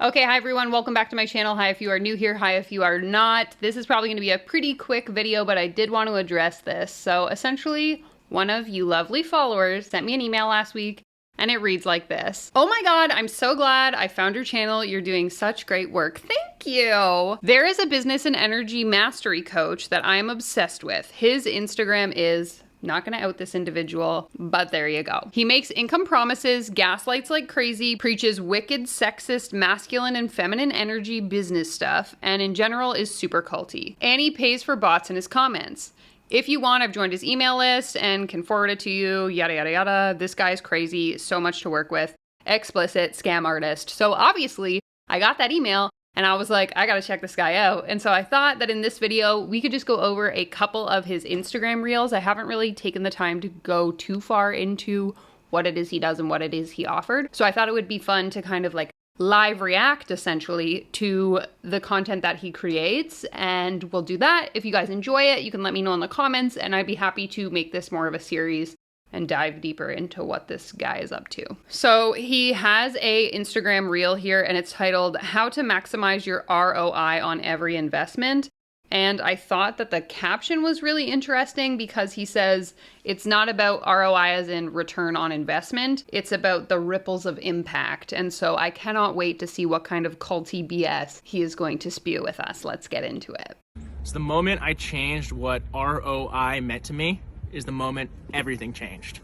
Okay, hi everyone, welcome back to my channel. Hi if you are new here, hi if you are not. This is probably going to be a pretty quick video, but I did want to address this. So essentially, one of you lovely followers sent me an email last week, and it reads like this. Oh my god, I'm so glad I found your channel. You're doing such great work. Thank you. There is a business and energy mastery coach that I am obsessed with. His Instagram is... not gonna out this individual, but there you go. He makes income promises, gaslights like crazy, preaches wicked, sexist, masculine and feminine energy business stuff, and in general is super culty. And he pays for bots in his comments. If you want, I've joined his email list and can forward it to you, yada, yada, yada. This guy's crazy, so much to work with. Explicit, scam artist. So obviously, I got that email and I was like, I gotta check this guy out. And so I thought that in this video, we could just go over a couple of his Instagram reels. I haven't really taken the time to go too far into what it is he does and what it is he offered. So I thought it would be fun to kind of like live react essentially to the content that he creates. And we'll do that. If you guys enjoy it, you can let me know in the comments and I'd be happy to make this more of a series and dive deeper into what this guy is up to. So he has a Instagram reel here and it's titled How to Maximize Your ROI on Every Investment. And I thought that the caption was really interesting because he says it's not about ROI as in return on investment, it's about the ripples of impact. And so I cannot wait to see what kind of culty BS he is going to spew with us. Let's get into it. So the moment I changed what ROI meant to me is the moment everything changed.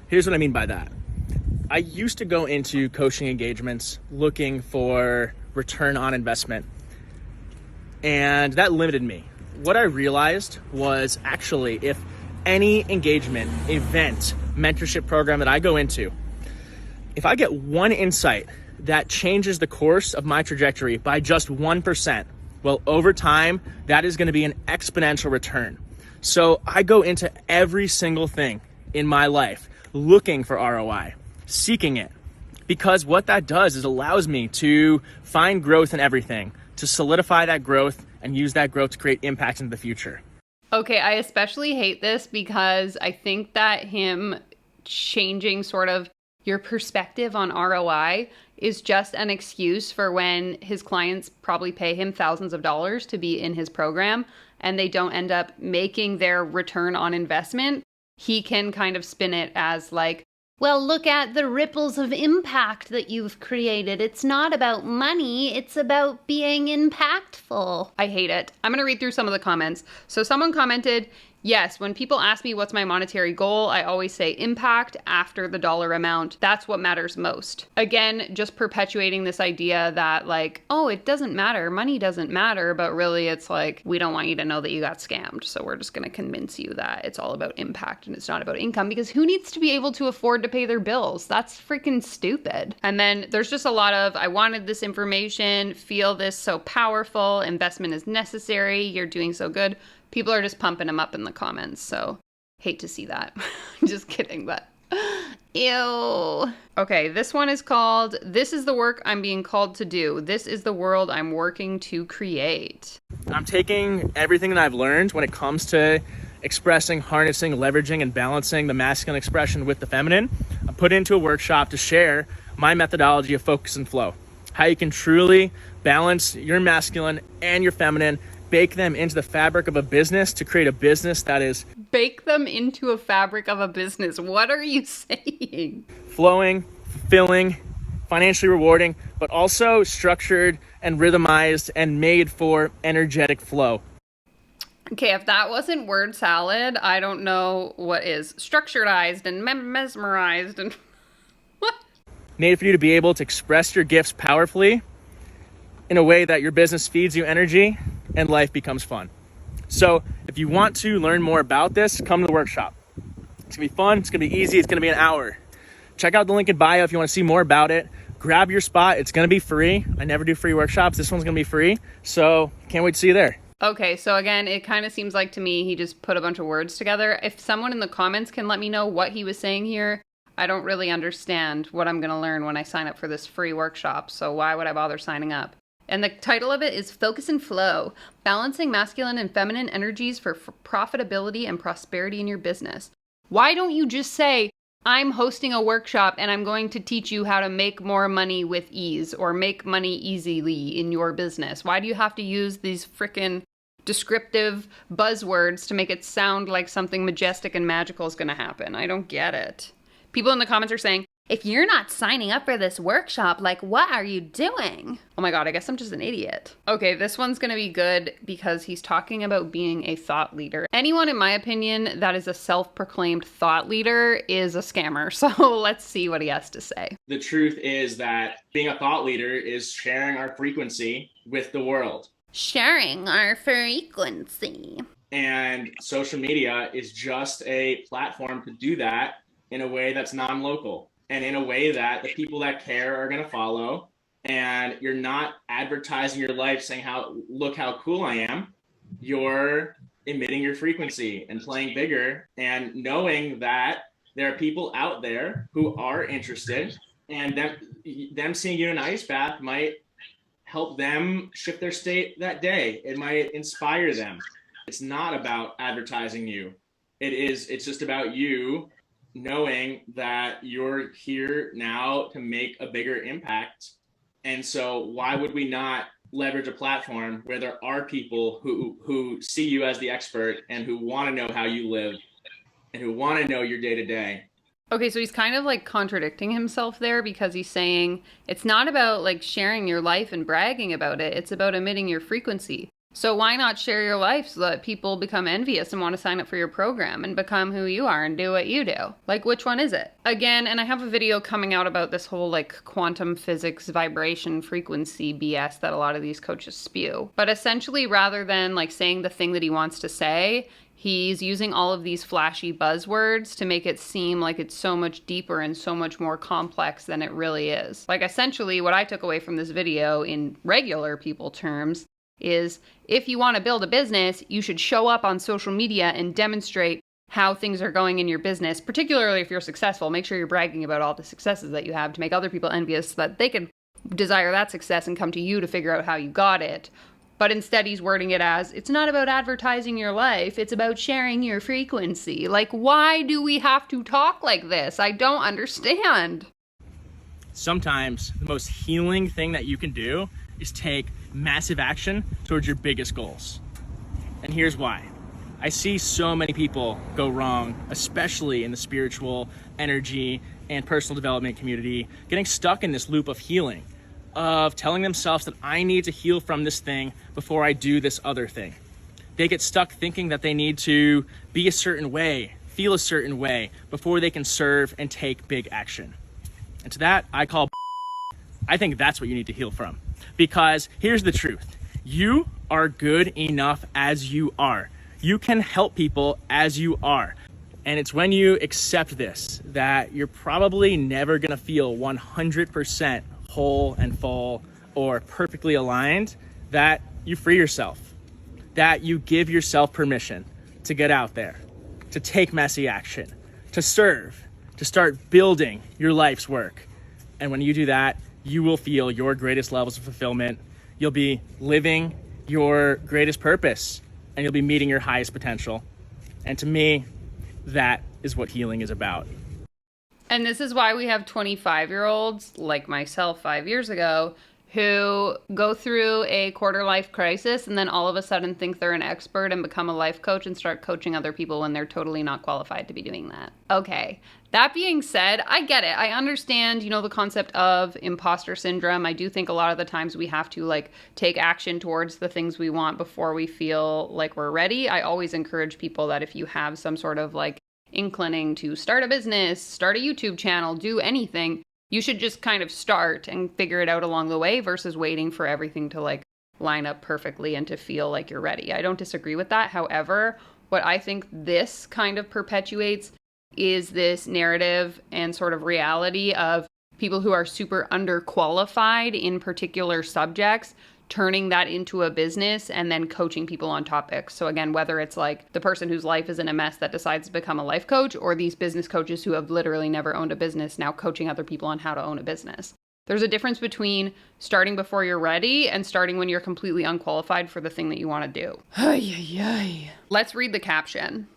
Here's what I mean by that. I used to go into coaching engagements looking for return on investment, and that limited me. What I realized was actually if any engagement, event, mentorship program that I go into, if I get one insight that changes the course of my trajectory by just 1%, well, over time, that is going to be an exponential return. So I go into every single thing in my life looking for ROI, seeking it, because what that does is allows me to find growth in everything, to solidify that growth and use that growth to create impact into the future. Okay, I especially hate this because I think that him changing sort of your perspective on ROI is just an excuse for when his clients probably pay him thousands of dollars to be in his program and they don't end up making their return on investment. He can kind of spin it as like, well, look at the ripples of impact that you've created. It's not about money, it's about being impactful. I hate it. I'm gonna read through some of the comments. So someone commented, yes, when people ask me what's my monetary goal, I always say impact after the dollar amount. That's what matters most. Again, just perpetuating this idea that like, oh, it doesn't matter, money doesn't matter, but really it's like, we don't want you to know that you got scammed. So we're just gonna convince you that it's all about impact and it's not about income, because who needs to be able to afford to pay their bills? That's freaking stupid. And then there's just a lot of, I wanted this information, feel this so powerful, investment is necessary, you're doing so good. People are just pumping him up in the comments, so hate to see that. Just kidding, but ew. Okay, this one is called, This is the Work I'm Being Called to Do. This is the World I'm Working to Create. I'm taking everything that I've learned when it comes to expressing, harnessing, leveraging, and balancing the masculine expression with the feminine. I put it into a workshop to share my methodology of focus and flow. How you can truly balance your masculine and your feminine, bake them into the fabric of a business to create a business that is... Bake them into a fabric of a business. What are you saying? Flowing, fulfilling, financially rewarding, but also structured and rhythmized and made for energetic flow. Okay, if that wasn't word salad, I don't know what is. Structuredized and mesmerized and... what? Made for you to be able to express your gifts powerfully in a way that your business feeds you energy and life becomes fun. So if you want to learn more about this, come to the workshop. It's gonna be fun, it's gonna be easy, it's gonna be an hour. Check out the link in bio if you wanna see more about it. Grab your spot, it's gonna be free. I never do free workshops, this one's gonna be free. So can't wait to see you there. Okay, so again, it kind of seems like to me he just put a bunch of words together. If someone in the comments can let me know what he was saying here, I don't really understand what I'm gonna learn when I sign up for this free workshop, so why would I bother signing up? And the title of it is Focus and Flow, Balancing Masculine and Feminine Energies for Profitability and Prosperity in Your Business. Why don't you just say, I'm hosting a workshop and I'm going to teach you how to make more money with ease or make money easily in your business. Why do you have to use these frickin' descriptive buzzwords to make it sound like something majestic and magical is going to happen? I don't get it. People in the comments are saying, if you're not signing up for this workshop, like, what are you doing? Oh my God, I guess I'm just an idiot. Okay, this one's gonna be good because he's talking about being a thought leader. Anyone, in my opinion, that is a self-proclaimed thought leader is a scammer. So let's see what he has to say. The truth is that being a thought leader is sharing our frequency with the world. Sharing our frequency. And social media is just a platform to do that in a way that's non-local. And in a way that the people that care are going to follow, and you're not advertising your life saying look how cool I am. You're emitting your frequency and playing bigger and knowing that there are people out there who are interested, and them seeing you in an ice bath might help them shift their state that day. It might inspire them. It's not about advertising you. It's just about you knowing that you're here now to make a bigger impact. And so why would we not leverage a platform where there are people who see you as the expert and who want to know how you live and who want to know your day to day? Okay, so he's kind of like contradicting himself there because he's saying it's not about like sharing your life and bragging about it. It's about emitting your frequency. So why not share your life so that people become envious and want to sign up for your program and become who you are and do what you do? Like, which one is it? Again, and I have a video coming out about this whole like quantum physics vibration frequency BS that a lot of these coaches spew. But essentially, rather than like saying the thing that he wants to say, he's using all of these flashy buzzwords to make it seem like it's so much deeper and so much more complex than it really is. Like, essentially, what I took away from this video in regular people terms is if you want to build a business, you should show up on social media and demonstrate how things are going in your business, particularly if you're successful. Make sure you're bragging about all the successes that you have to make other people envious so that they can desire that success and come to you to figure out how you got it. But instead he's wording it as, it's not about advertising your life, it's about sharing your frequency. Like, why do we have to talk like this? I don't understand. Sometimes the most healing thing that you can do is take massive action towards your biggest goals. And here's why. I see so many people go wrong, especially in the spiritual, energy, and personal development community, getting stuck in this loop of healing, of telling themselves that I need to heal from this thing before I do this other thing. They get stuck thinking that they need to be a certain way, feel a certain way, before they can serve and take big action. And to that, I call I think that's what you need to heal from. Because here's the truth. You are good enough as you are. You can help people as you are. And it's when you accept this that you're probably never gonna feel 100% whole and full or perfectly aligned, that you free yourself, that you give yourself permission to get out there, to take messy action, to serve, to start building your life's work. And when you do that, you will feel your greatest levels of fulfillment. You'll be living your greatest purpose and you'll be meeting your highest potential. And to me, that is what healing is about. And this is why we have 25-year-olds like myself 5 years ago who go through a quarter life crisis and then all of a sudden think they're an expert and become a life coach and start coaching other people when they're totally not qualified to be doing that. Okay, that being said, I get it. I understand, the concept of imposter syndrome. I do think a lot of the times we have to like take action towards the things we want before we feel like we're ready. I always encourage people that if you have some sort of like inclining to start a business, start a YouTube channel, do anything, you should just kind of start and figure it out along the way versus waiting for everything to like line up perfectly and to feel like you're ready. I don't disagree with that. However, what I think this kind of perpetuates is this narrative and sort of reality of people who are super underqualified in particular subjects turning that into a business and then coaching people on topics. So again, whether it's like the person whose life is in a mess that decides to become a life coach, or these business coaches who have literally never owned a business now coaching other people on how to own a business. There's a difference between starting before you're ready and starting when you're completely unqualified for the thing that you want to do. Let's read the caption.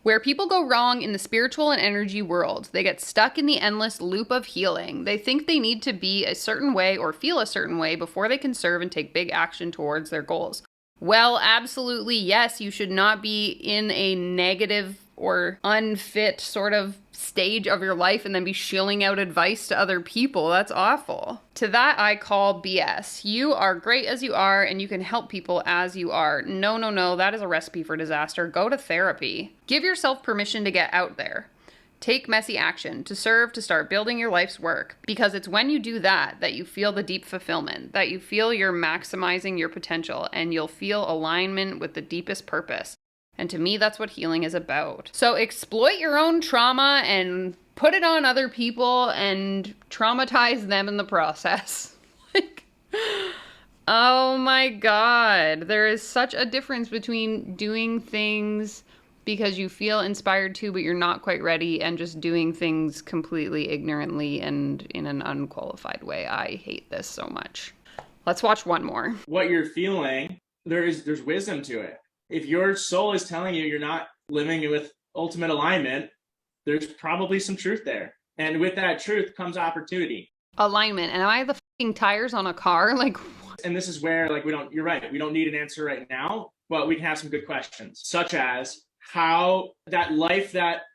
Where people go wrong in the spiritual and energy world, they get stuck in the endless loop of healing. They think they need to be a certain way or feel a certain way before they can serve and take big action towards their goals. Well, absolutely yes, you should not be in a negative or unfit sort of stage of your life and then be shilling out advice to other people. That's awful. To that I call BS. You are great as you are and you can help people as you are. No, no, no, that is a recipe for disaster. Go to therapy. Give yourself permission to get out there. Take messy action to serve, to start building your life's work. Because it's when you do that that you feel the deep fulfillment, that you feel you're maximizing your potential, and you'll feel alignment with the deepest purpose. And to me, that's what healing is about. So exploit your own trauma and put it on other people and traumatize them in the process. Like, oh my God. There is such a difference between doing things because you feel inspired to, but you're not quite ready, and just doing things completely ignorantly and in an unqualified way. I hate this so much. Let's watch one more. What you're feeling, there's wisdom to it. If your soul is telling you you're not living with ultimate alignment, there's probably some truth there. And with that truth comes opportunity. Alignment. And am I the fucking tires on a car? Like, what? And this is where, like, you're right. We don't need an answer right now, but we can have some good questions, such as how the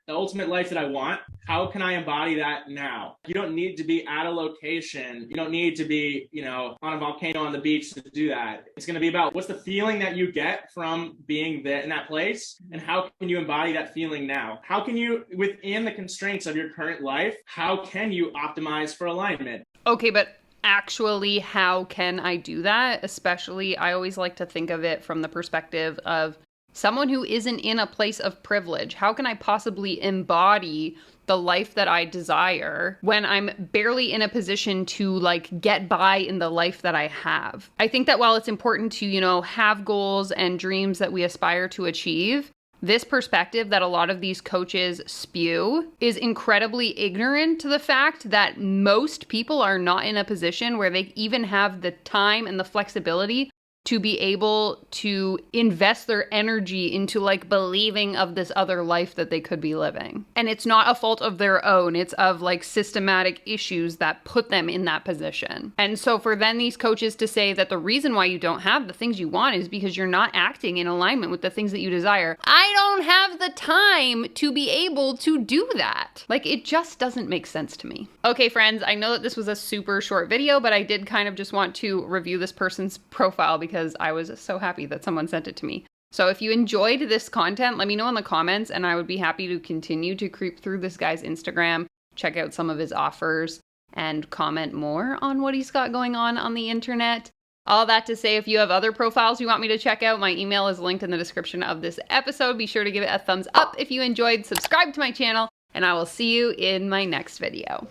ultimate life that I want, how can I embody that now? You don't need to be at a location. You don't need to be, on a volcano on the beach to do that. It's going to be about what's the feeling that you get from being there in that place, and how can you embody that feeling now? How can you, within the constraints of your current life, how can you optimize for alignment? Okay, but actually, how can I do that? Especially, I always like to think of it from the perspective of someone who isn't in a place of privilege. How can I possibly embody the life that I desire when I'm barely in a position to get by in the life that I have? I think that while it's important to, have goals and dreams that we aspire to achieve, this perspective that a lot of these coaches spew is incredibly ignorant to the fact that most people are not in a position where they even have the time and the flexibility to be able to invest their energy into believing of this other life that they could be living. And it's not a fault of their own. It's of systematic issues that put them in that position. And so for then these coaches to say that the reason why you don't have the things you want is because you're not acting in alignment with the things that you desire. I don't have the time to be able to do that. It just doesn't make sense to me. Okay, friends, I know that this was a super short video, but I did kind of just want to review this person's profile because I was so happy that someone sent it to me. So if you enjoyed this content, let me know in the comments and I would be happy to continue to creep through this guy's Instagram, check out some of his offers, and comment more on what he's got going on the internet. All that to say, if you have other profiles you want me to check out, my email is linked in the description of this episode. Be sure to give it a thumbs up if you enjoyed, subscribe to my channel, and I will see you in my next video.